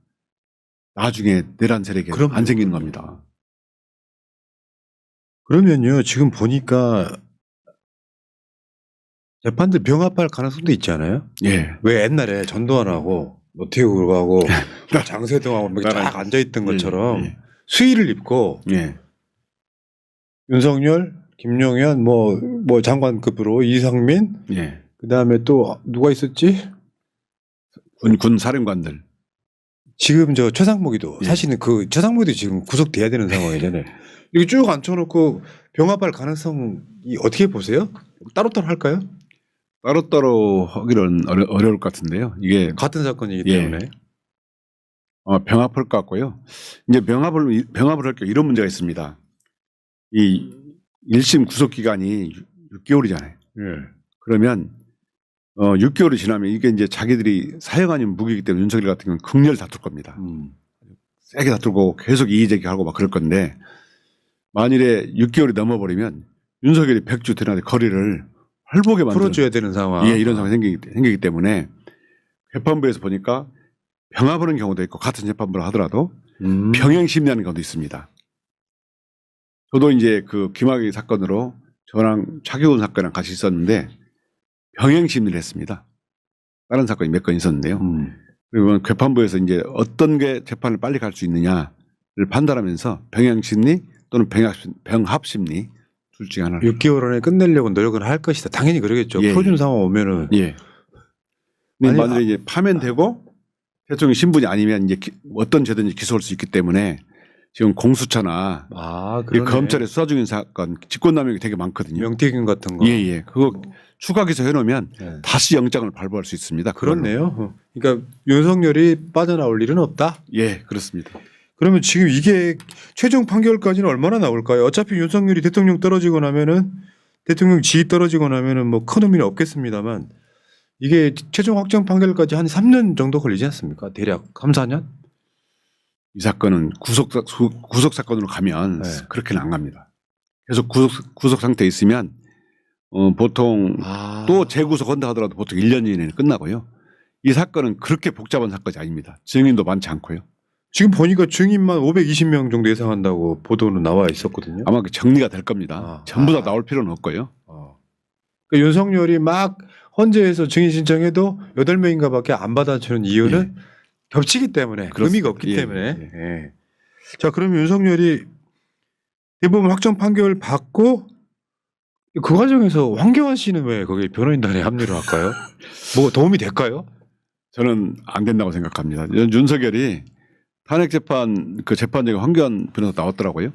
나중에 내란 세력이 안 생기는 겁니다. 그러면요, 지금 보니까 재판들 병합할 가능성도 있지 않아요? 예. 왜 옛날에 전두환하고 노태우하고 장세동하고 막 딱 앉아있던 것처럼 예. 수의를 입고 예. 윤석열, 김용현, 뭐 장관급으로 이상민, 예. 그 다음에 또 누가 있었지? 군 사령관들. 지금 최상목이도 예. 사실은 최상목이도 지금 구속돼야 되는 상황이잖아요. 이거 쭉 앉혀놓고 병합할 가능성이 어떻게 보세요? 따로따로 할까요? 따로따로 하기는 어려울 것 같은데요. 이게 같은 사건이기 예. 때문에. 병합할 것 같고요. 이제 병합을 할 경우 이런 문제가 있습니다. 이 1심 구속 기간이 6개월이잖아요. 예. 그러면 6개월이 지나면 이게 이제 자기들이 사형 아닌 무기이기 때문에 윤석열 같은 경우는 극렬 다툴 겁니다. 세게 다투고 계속 이의제기하고 막 그럴 건데 만일에 6개월이 넘어버리면 윤석열이 백주대낮에 거리를 활보게 만드는 풀어줘야 되는 상황. 예, 이런 상황이 생기기 때문에 재판부에서 보니까 병합하는 경우도 있고 같은 재판부를 하더라도 병행심리하는 경우도 있습니다. 저도 이제 김학의 사건으로 저랑 차기훈 사건이랑 같이 있었는데 병행심리를 했습니다. 다른 사건이 몇 건 있었는데요. 그리고 재판부에서 이제 어떤 게 재판을 빨리 갈 수 있느냐를 판단하면서 병행심리 또는 병합심리 둘 중에 하나. 6개월 안에 끝내려고 노력을 할 것이다. 당연히 그러겠죠. 예, 풀어준 예. 상황 오면은. 예. 만약에 이제 파면되고 대통령 신분이 아니면 이제 어떤 죄든지 기소할 수 있기 때문에 지금 공수처나 검찰에 수사 중인 사건 직권남용이 되게 많거든요. 명태균 같은 거. 예. 그거 추가 기소해 놓으면 다시 영장을 발부할 수 있습니다. 그렇네요. 그러니까 윤석열이 빠져나올 일은 없다. 예, 그렇습니다. 그러면 지금 이게 최종 판결까지는 얼마나 나올까요? 어차피 윤석열이 대통령 떨어지고 나면은 대통령 지위 떨어지고 나면은 뭐 큰 의미는 없겠습니다만 이게 최종 확정 판결까지 한 3년 정도 걸리지 않습니까? 대략 3, 4년? 이 사건은 구속 사건으로 가면 그렇게는 안 갑니다. 계속 구속 상태에 있으면 보통 또 재구속한다 하더라도 보통 1년 이내는 끝나고요. 이 사건은 그렇게 복잡한 사건이 아닙니다. 증인도 많지 않고요. 지금 보니까 증인만 520명 정도 예상한다고 보도는 나와 있었거든요. 아마 정리가 될 겁니다. 전부 다 나올 필요는 없고요. 그러니까 윤석열이 막 헌재에서 증인 신청해도 8명인가 밖에 안 받아주는 이유는 겹치기 때문에 의미가 없기 때문에. 예. 자, 그러면 윤석열이 대법원 확정 판결 받고 그 과정에서 황교안 씨는 왜 거기 변호인단에 합류를 할까요? 뭐 도움이 될까요? 저는 안 된다고 생각합니다. 윤석열이 탄핵 재판 재판장에 황교안 변호사 나왔더라고요.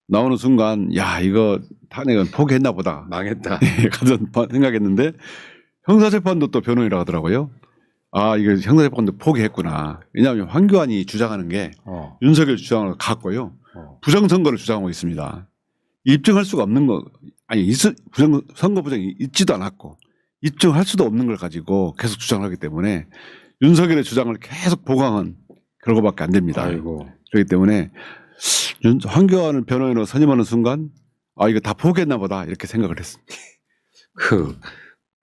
나오는 순간 야 이거 탄핵은 포기했나 보다. 망했다. 그런 생각했는데 형사재판도 또 변호인이라고 하더라고요. 아 이거 형사재판도 포기했구나. 왜냐하면 황교안이 주장하는 게 윤석열 주장을 갖고요. 부정선거를 주장하고 있습니다. 입증할 수가 없는 거 아니 선거 부정이 있지도 않았고 입증할 수도 없는 걸 가지고 계속 주장하기 때문에 윤석열의 주장을 계속 보강한 결과밖에 안 됩니다. 아이고. 그렇기 때문에 황교안을 변호인으로 선임하는 순간 이거 다 포기했나 보다 이렇게 생각을 했습니다. 그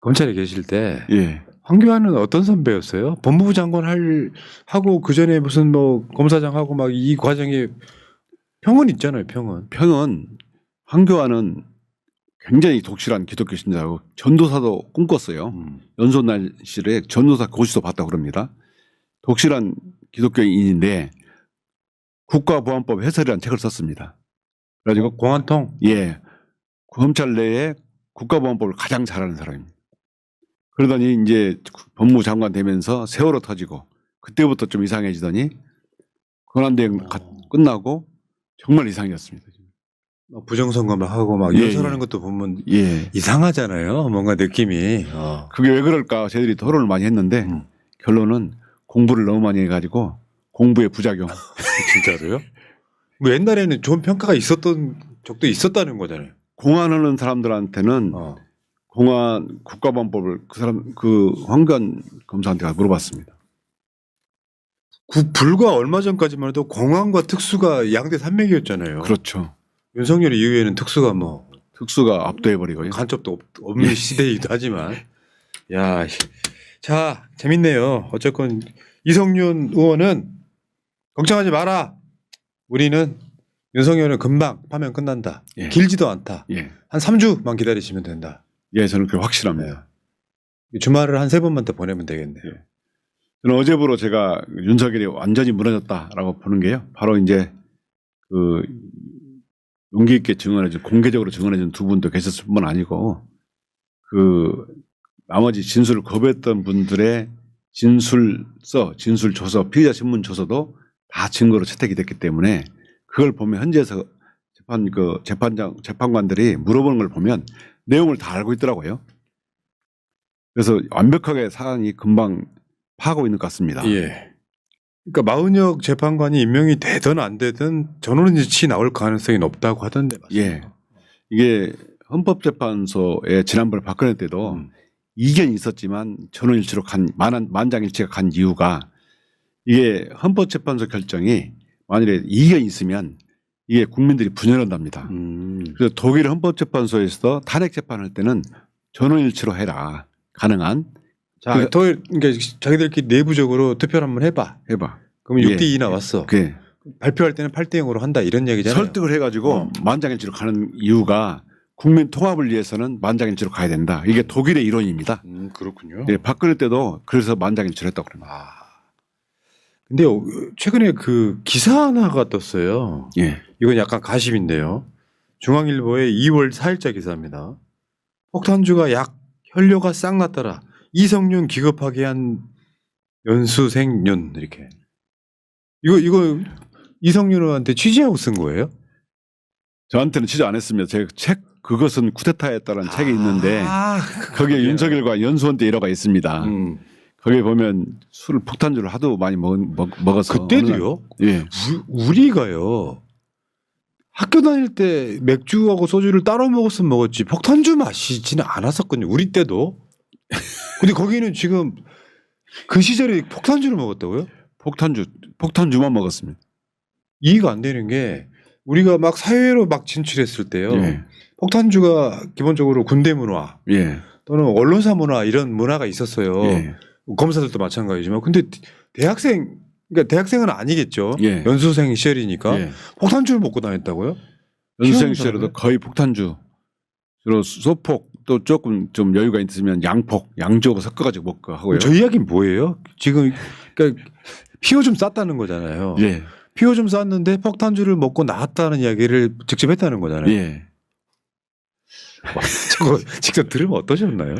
검찰에 계실 때 예. 황교안은 어떤 선배였어요? 법무부 장관 하고 그 전에 무슨 뭐 검사장 하고 막 이 과정에 평은 있잖아요. 평은. 평은 황교안은 굉장히 독실한 기독교 신자고 전도사도 꿈꿨어요. 연소날실에 전도사 고시도 봤다고 그럽니다. 독실한 기독교인인데 국가보안법 해설이라는 책을 썼습니다. 그래가지고 공안통. 예, 검찰 내에 국가보안법을 가장 잘하는 사람입니다. 그러더니 이제 법무부 장관 되면서 세월호 터지고 그때부터 좀 이상해지더니 권한대행 끝나고 정말 이상이었습니다. 부정선거 막 하고 막 예, 연설하는 예. 것도 보면 예, 이상하잖아요. 뭔가 느낌이. 그게 왜 그럴까 저희들이 토론을 많이 했는데 결론은 공부를 너무 많이 해가지고 공부의 부작용. 진짜로요? 뭐 옛날에는 좋은 평가가 있었던 적도 있었다는 거잖아요. 공안하는 사람들한테는 공안 국가보안법을 그 황교안 검사한테 물어봤습니다. 불과 얼마 전까지만 해도 공안과 특수가 양대 산맥이었잖아요. 그렇죠. 윤석열 이후에는 특수가 뭐 특수가 압도해버리고요. 간첩도 없는 시대이기도 하지만. 야, 자 재밌네요. 어쨌건 이성윤 의원은 걱정하지 마라. 우리는 윤석열은 금방 파면 끝난다. 예. 길지도 않다. 예, 한 3주만 기다리시면 된다. 예, 저는 그게 확실합니다. 주말을 한 3번만 더 보내면 되겠네요. 예. 저는 어제부로 제가 윤석열이 완전히 무너졌다라고 보는 게요. 바로 이제 그 용기 있게 증언해준 공개적으로 증언해준 두 분도 계셨을 뿐만 아니고 그 나머지 진술을 거부했던 분들의 진술 조서, 피의자 신문 조서도 다 증거로 채택이 됐기 때문에 그걸 보면 현재에서 재판관들이 물어보는 걸 보면 내용을 다 알고 있더라고요. 그래서 완벽하게 사안이 금방 파고 있는 것 같습니다. 예. 그러니까 마은혁 재판관이 임명이 되든 안 되든 전원일치 나올 가능성이 높다고 하던데 맞습니까? 예. 이게 헌법재판소에 지난번에 박근혜 때도 이견이 있었지만 전원일치로 만장일치가 간 이유가 이게 헌법재판소 결정이 만일에 이견이 있으면 이게 국민들이 분열한답니다. 그래서 독일 헌법재판소에서 탄핵 재판할 때는 전원일치로 해라. 가능한. 자, 그러니까 자기들끼리 내부적으로 투표를 한번 해봐. 그러면 예. 6대2 나왔어. 발표할 때는 8대 0으로 한다 이런 얘기잖아요. 설득을 해가지고 만장일치로 가는 이유가 국민 통합을 위해서는 만장일치로 가야 된다. 이게 독일의 이론입니다. 그렇군요. 예, 박근혜 때도 그래서 만장일치로 했다고 그럽니다. 근데 최근에 그 기사 하나가 떴어요. 예. 이건 약간 가십인데요. 중앙일보의 2월 4일자 기사입니다. 폭탄주가 혈료가 싹 났더라. 이성윤 기겁하게 한 연수생윤 이렇게. 이거 이성윤한테 취재하고 쓴 거예요? 저한테는 취재 안 했습니다. 제가 그것은 쿠데타에 따른 책이 있는데 거기에 윤석열과 연수원 때 일화가 있습니다. 거기에 보면 폭탄주를 하도 많이 먹어서 그때도요? 예. 우리가요. 학교 다닐 때 맥주하고 소주를 따로 먹었으면 먹었지 폭탄주 마시지는 않았었거든요. 우리 때도. 근데 거기는 지금 그 시절에 폭탄주를 먹었다고요? 폭탄주만 먹었습니다. 이해가 안 되는 게 우리가 막 사회로 막 진출했을 때요. 예. 폭탄주가 기본적으로 군대 문화 예. 또는 언론사 문화 이런 문화가 있었어요. 예. 검사들도 마찬가지지만 근데 그러니까 대학생은 아니겠죠. 예. 연수생 시절이니까 예. 폭탄주를 먹고 다녔다고요? 연수생 시절에도 거의 폭탄주 주로 소폭 또 조금 좀 여유가 있으면 양주하고 섞어가지고 먹고 하고요. 저 이야기는 뭐예요? 지금 그러니까 피오 좀 쌌다는 거잖아요. 예. 피오 좀 쌌는데 폭탄주를 먹고 나왔다는 이야기를 직접 했다는 거잖아요. 예. 와, 저거 직접 들으면 어떠셨나요?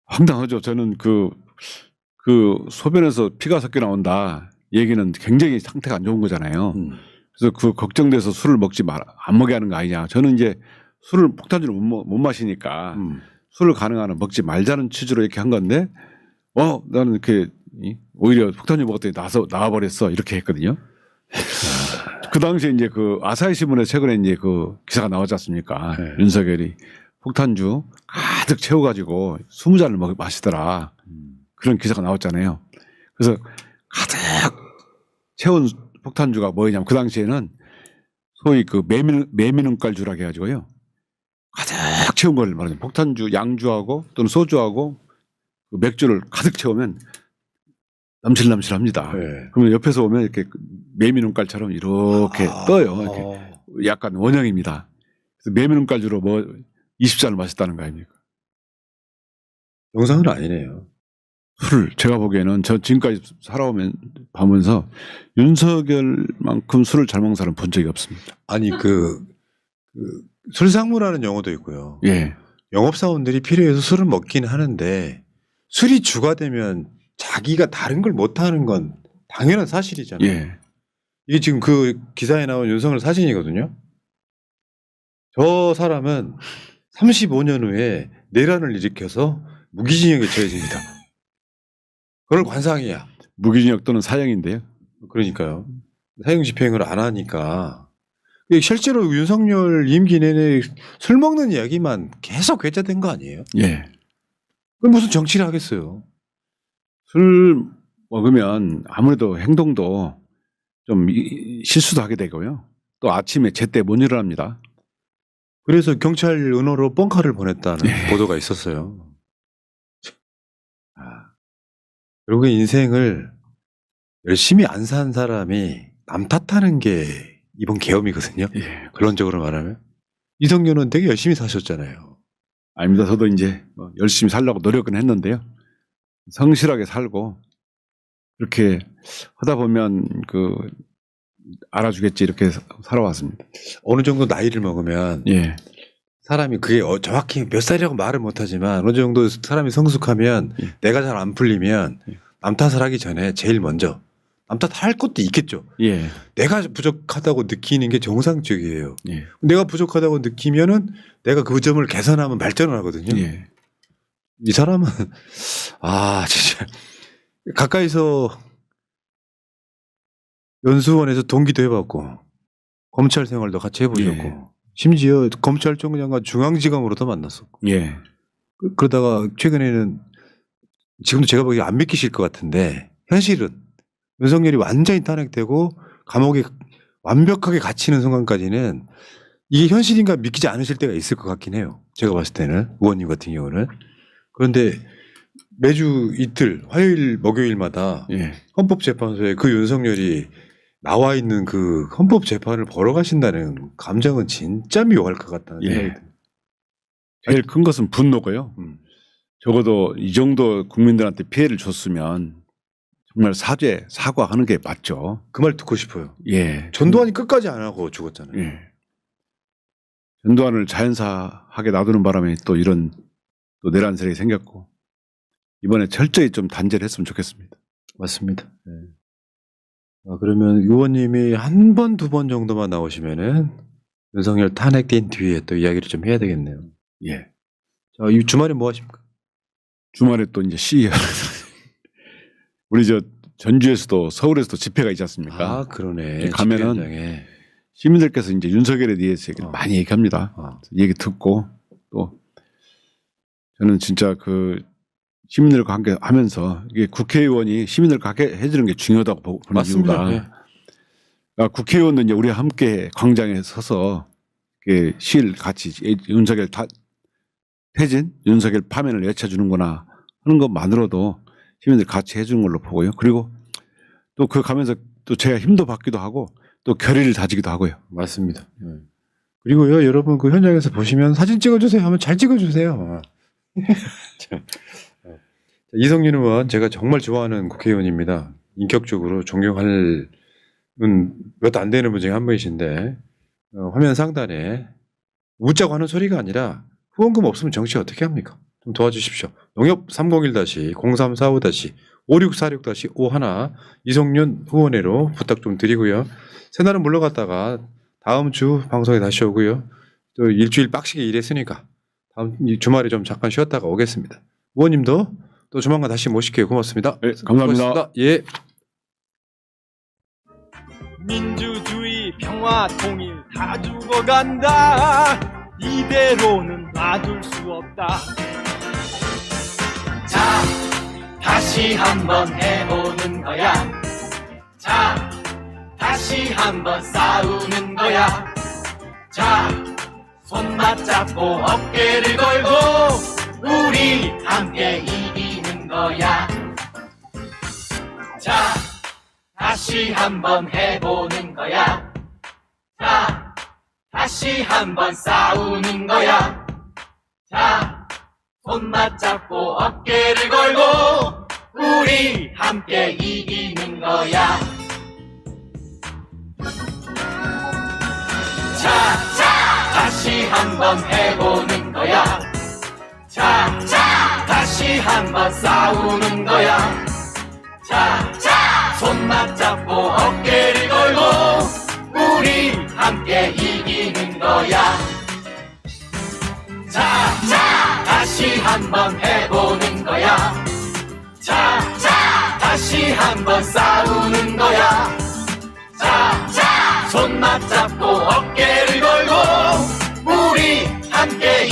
황당하죠. 저는 그 소변에서 피가 섞여 나온다 얘기는 굉장히 상태가 안 좋은 거잖아요. 그래서 그 걱정돼서 술을 안 먹게 하는 거 아니냐. 저는 이제 폭탄주를 못 마시니까 술을 가능한 한 먹지 말자는 취지로 이렇게 한 건데, 나는 이렇게 오히려 폭탄주 먹었더니 나와버렸어. 이렇게 했거든요. 그 당시에 이제 그 아사히 신문에 최근에 이제 그 기사가 나왔지 않습니까? 네. 윤석열이 폭탄주 가득 채워가지고 20잔을 마시더라. 그런 기사가 나왔잖아요. 그래서 가득 채운 폭탄주가 뭐냐면 그 당시에는 소위 그 매미눈깔주라고 해가지고요. 가득 채운 걸 말하죠. 폭탄주, 양주하고 또는 소주하고 그 맥주를 가득 채우면 남실남실합니다. 네. 그러면 옆에서 오면 이렇게 매미눈깔처럼 이렇게 떠요. 이렇게 약간 원형입니다. 그래서 매미눈깔주로 뭐 20잔을 마셨다는 거 아닙니까? 영상은 아니네요. 술을 제가 보기에는 저 지금까지 살아오면 보면서 윤석열만큼 술을 잘 먹는 사람 본 적이 없습니다. 아니 그 술상무라는 용어도 있고요. 예, 영업사원들이 필요해서 술을 먹긴 하는데 술이 주가 되면 자기가 다른 걸 못하는 건 당연한 사실이잖아요. 예, 이게 지금 그 기사에 나온 윤석열 사진이거든요. 저 사람은 35년 후에 내란을 일으켜서 무기징역에 처해집니다. 그걸 관상이야. 무기징역 또는 사형인데요. 그러니까요. 사형 집행을 안 하니까. 실제로 윤석열 임기 내내 술 먹는 이야기만 계속 회자된 거 아니에요? 예, 그럼 무슨 정치를 하겠어요? 술 먹으면 아무래도 행동도 좀 실수도 하게 되고요. 또 아침에 제때 못 일어납니다. 그래서 경찰 은호로 뻥카를 보냈다는 네. 보도가 있었어요. 그리고 인생을 열심히 안 산 사람이 남 탓하는 게 이번 계엄이거든요. 예, 결론적으로 말하면. 이성윤은 되게 열심히 사셨잖아요. 아닙니다. 저도 이제 뭐 열심히 살려고 노력은 했는데요. 성실하게 살고 이렇게 하다 보면 그 알아주겠지 이렇게 살아왔습니다. 어느 정도 나이를 먹으면 예, 사람이 그게 정확히 몇 살이라고 말을 못하지만 어느 정도 사람이 성숙하면 예. 내가 잘 안 풀리면 예. 남 탓을 하기 전에 제일 먼저 남 탓할 것도 있겠죠. 예, 내가 부족하다고 느끼는 게 정상적이에요. 예, 내가 부족하다고 느끼면은 내가 그 점을 개선하면 발전을 하거든요. 예. 이 사람은 진짜 가까이서 연수원에서 동기도 해봤고 검찰 생활도 같이 해보셨고 예. 심지어 검찰총장과 중앙지검으로도 만났었고 예, 그러다가 최근에는 지금도 제가 보기에 안 믿기실 것 같은데 현실은 윤석열이 완전히 탄핵되고 감옥에 완벽하게 갇히는 순간까지는 이게 현실인가 믿기지 않으실 때가 있을 것 같긴 해요. 제가 봤을 때는 의원님 같은 경우는. 그런데 매주 이틀 화요일 목요일마다 예. 헌법재판소에 그 윤석열이 나와 있는 그 헌법재판을 보러 가신다는 감정은 진짜 묘할 것 같다는 예. 생각이 듭니다. 제일 큰 것은 분노고요. 음. 적어도 이 정도 국민들한테 피해를 줬으면 정말 사과하는 게 맞죠. 그 말 듣고 싶어요. 예. 전두환이 끝까지 안 하고 죽었잖아요. 예. 전두환을 자연사하게 놔두는 바람에 또 이런 또 내란 세력이 생겼고 이번에 철저히 좀 단죄를 했으면 좋겠습니다. 맞습니다. 네. 그러면 의원님이 한 번, 두 번 정도만 나오시면은 윤석열 탄핵된 뒤에 또 이야기를 좀 해야 되겠네요. 예. 자, 이 주말에 뭐 하십니까? 주말에 또 이제 시위가 우리 저 전주에서도 서울에서도 집회가 있지 않습니까? 그러네. 가면은 집회 현장에. 시민들께서 이제 윤석열에 대해서 얘기를 많이 얘기합니다. 얘기 듣고 또 저는 진짜 그 시민들과 함께 하면서 이게 국회의원이 시민들과 함께 해주는 게 중요하다고 보는 맞습니다. 이유가 네. 그러니까 국회의원은 이제 우리와 함께 광장에 서서 시위를 같이 윤석열 퇴진, 윤석열 파면을 외쳐주는구나 하는 것만으로도 시민들 같이 해주는 걸로 보고요. 그리고 또 그 가면서 또 제가 힘도 받기도 하고 또 결의를 다지기도 하고요. 맞습니다. 그리고요, 여러분 그 현장에서 보시면 사진 찍어주세요 하면 잘 찍어주세요. 자, 이성윤 의원 제가 정말 좋아하는 국회의원입니다. 인격적으로 존경하는 몇 안 되는 분 중에 한 분이신데 화면 상단에 웃자고 하는 소리가 아니라 후원금 없으면 정치 어떻게 합니까? 좀 도와주십시오. 농협 301-03-45-5646-51 이성윤 후원회로 부탁 좀 드리고요. 새날은 물러갔다가 다음 주 방송에 다시 오고요. 또 일주일 빡시게 일했으니까 다음 주말에 좀 잠깐 쉬었다가 오겠습니다. 의원님도 또 조만간 다시 모실게요. 고맙습니다. 네, 감사합니다. 고맙습니다. 예. 민주주의 평화 통일 다 죽어간다 이대로는 놔둘 수 없다. 자, 다시 한번 해보는 거야. 자, 다시 한번 싸우는 거야. 자, 손 맞잡고 어깨를 걸고 우리 함께 이기는 거야. 자, 다시 한번 해보는 거야. 자, 다시 한번 싸우는 거야. 자, 손 맞잡고 어깨를 걸고 우리 함께 이기는 거야. 자, 다시 한번 해보는 거야. 자, 다시 한번 싸우는 거야. 자, 손 맞잡고 어깨를 걸고 우리 함께 이기는 거야. 자, 다시 한번 해보는 거야. 자, 다시 한번 싸우는 거야. 자, 손 맞잡고 어깨를 걸고 우리 함께